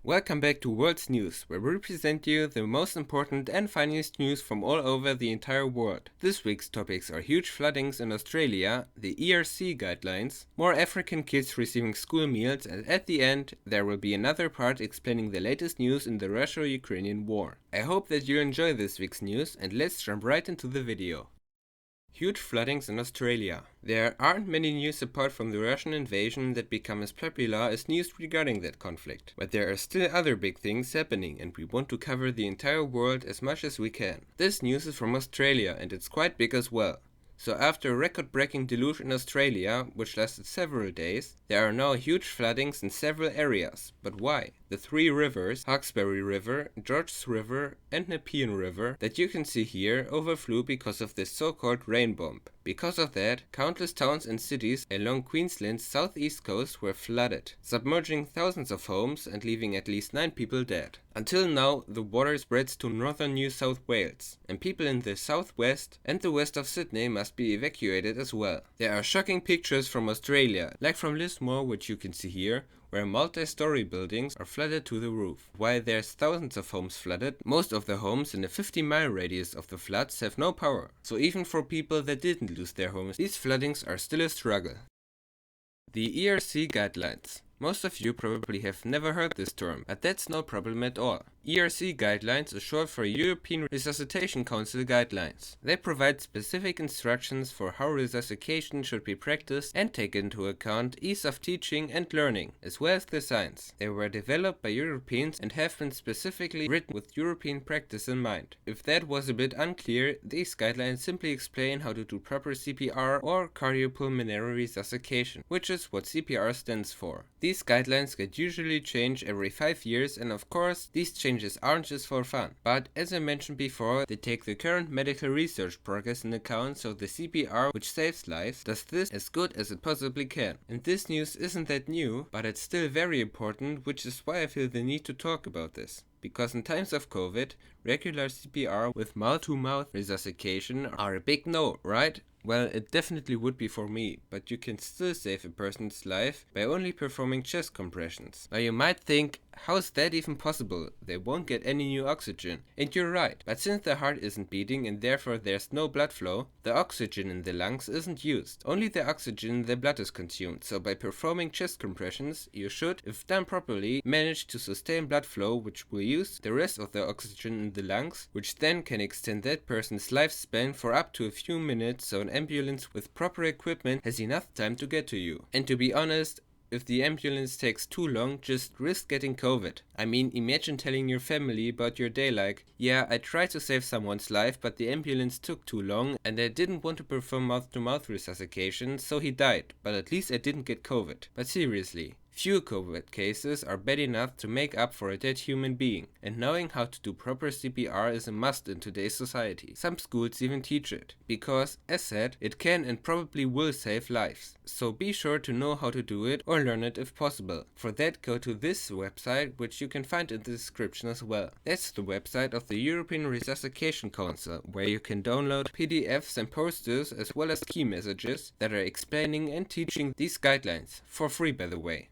Welcome back to World's News, where we present you the most important and funniest news from all over the entire world. This week's topics are huge floodings in Australia, the ERC Guidelines, more African kids receiving school meals, and at the end there will be another part explaining the latest news in the Russo-Ukrainian war. I hope that you enjoy this week's news, and let's jump right into the video. Huge floodings in Australia. There aren't many news apart from the Russian invasion that become as popular as news regarding that conflict. But there are still other big things happening, and we want to cover the entire world as much as we can. This news is from Australia, and it's quite big as well. So after a record-breaking deluge in Australia, which lasted several days, there are now huge floodings in several areas. But why? The three rivers, Hawkesbury River, Georges River and Nepean River, that you can see here, overflew because of this so-called rain bomb. Because of that, countless towns and cities along Queensland's southeast coast were flooded, submerging thousands of homes and leaving at least 9 people dead. Until now, the water spreads to northern New South Wales, and people in the southwest and the west of Sydney must be evacuated as well. There are shocking pictures from Australia, like from Lismore, which you can see here, where multi-story buildings are flooded to the roof. While there's thousands of homes flooded, most of the homes in a 50-mile radius of the floods have no power. So even for people that didn't lose their homes, these floodings are still a struggle. The ERC Guidelines. Most of you probably have never heard this term, but that's no problem at all. ERC Guidelines is short for European Resuscitation Council Guidelines. They provide specific instructions for how resuscitation should be practiced and take into account ease of teaching and learning, as well as the science. They were developed by Europeans and have been specifically written with European practice in mind. If that was a bit unclear, these guidelines simply explain how to do proper CPR or cardiopulmonary resuscitation, which is what CPR stands for. These guidelines get usually changed every 5 years, and of course, these changes aren't just for fun. But as I mentioned before, they take the current medical research progress into account, so the CPR, which saves lives, does this as good as it possibly can. And this news isn't that new, but it's still very important, which is why I feel the need to talk about this. Because in times of COVID, regular CPR with mouth-to-mouth resuscitation are a big no, right? Well, it definitely would be for me, but you can still save a person's life by only performing chest compressions. Now you might think, how is that even possible? They won't get any new oxygen. And you're right, but since the heart isn't beating and therefore there's no blood flow, the oxygen in the lungs isn't used. Only the oxygen in the blood is consumed, so by performing chest compressions, you should, if done properly, manage to sustain blood flow, which will use the rest of the oxygen in the lungs, which then can extend that person's lifespan for up to a few minutes, so an ambulance with proper equipment has enough time to get to you. And to be honest, if the ambulance takes too long, just risk getting COVID. I mean, imagine telling your family about your day like, yeah, I tried to save someone's life, but the ambulance took too long and I didn't want to perform mouth-to-mouth resuscitation, so he died, but at least I didn't get COVID. But seriously, few COVID cases are bad enough to make up for a dead human being, and knowing how to do proper CPR is a must in today's society. Some schools even teach it, because, as said, it can and probably will save lives. So be sure to know how to do it or learn it if possible. For that, go to this website, which you can find in the description as well. That's the website of the European Resuscitation Council, where you can download PDFs and posters as well as key messages that are explaining and teaching these guidelines, for free by the way.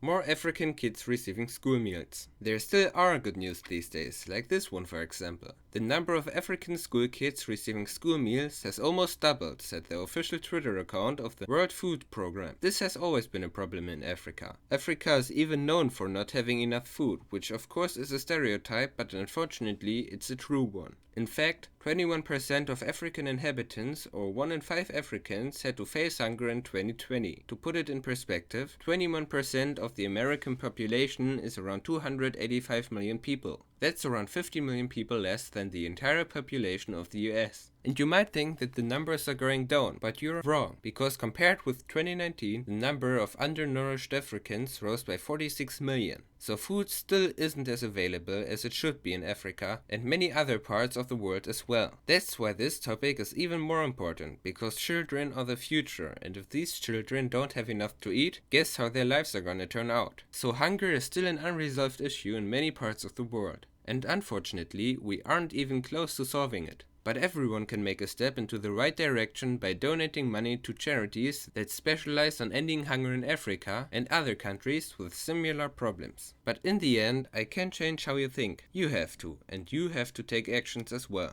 More African kids receiving school meals. There still are good news these days, like this one for example. The number of African school kids receiving school meals has almost doubled, said the official Twitter account of the World Food Programme. This has always been a problem in Africa. Africa is even known for not having enough food, which of course is a stereotype, but unfortunately it's a true one. In fact, 21% of African inhabitants, or 1 in 5 Africans, had to face hunger in 2020. To put it in perspective, 21% of the American population is around 285 million people. That's around 50 million people less than the entire population of the US. And you might think that the numbers are going down, but you're wrong, because compared with 2019, the number of undernourished Africans rose by 46 million. So food still isn't as available as it should be in Africa and many other parts of the world as well. That's why this topic is even more important, because children are the future, and if these children don't have enough to eat, guess how their lives are gonna turn out. So hunger is still an unresolved issue in many parts of the world. And unfortunately, we aren't even close to solving it. But everyone can make a step into the right direction by donating money to charities that specialize on ending hunger in Africa and other countries with similar problems. But in the end, I can't change how you think. You have to, and you have to take actions as well.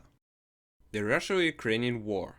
The Russo-Ukrainian War.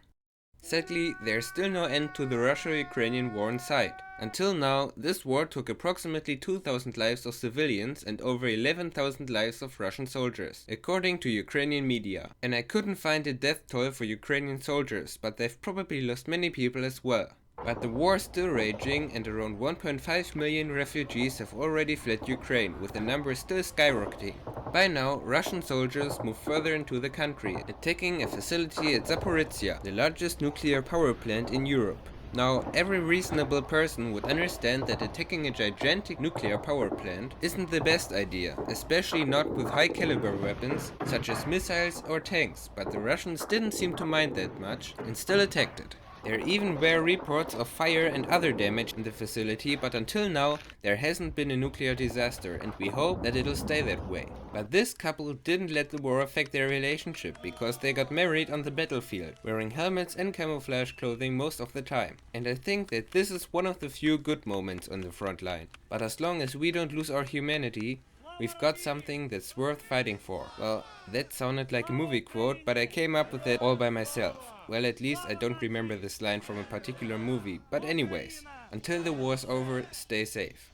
Sadly, there's still no end to the Russo-Ukrainian war in sight. Until now, this war took approximately 2,000 lives of civilians and over 11,000 lives of Russian soldiers, according to Ukrainian media. And I couldn't find a death toll for Ukrainian soldiers, but they've probably lost many people as well. But the war is still raging, and around 1.5 million refugees have already fled Ukraine, with the numbers still skyrocketing. By now, Russian soldiers move further into the country, attacking a facility at Zaporizhia, the largest nuclear power plant in Europe. Now, every reasonable person would understand that attacking a gigantic nuclear power plant isn't the best idea, especially not with high caliber weapons such as missiles or tanks, but the Russians didn't seem to mind that much and still attacked it. There even were reports of fire and other damage in the facility, but until now there hasn't been a nuclear disaster, and we hope that it'll stay that way. But this couple didn't let the war affect their relationship, because they got married on the battlefield, wearing helmets and camouflage clothing most of the time. And I think that this is one of the few good moments on the front line. But as long as we don't lose our humanity, we've got something that's worth fighting for. Well, that sounded like a movie quote, but I came up with it all by myself. Well, at least I don't remember this line from a particular movie, but anyways, until the war's over, stay safe.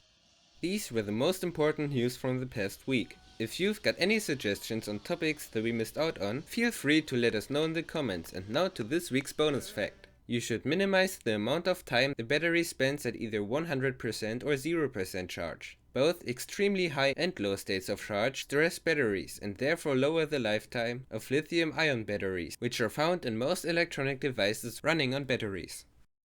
These were the most important news from the past week. If you've got any suggestions on topics that we missed out on, feel free to let us know in the comments. And now to this week's bonus fact. You should minimize the amount of time the battery spends at either 100% or 0% charge. Both extremely high and low states of charge stress batteries and therefore lower the lifetime of lithium-ion batteries, which are found in most electronic devices running on batteries.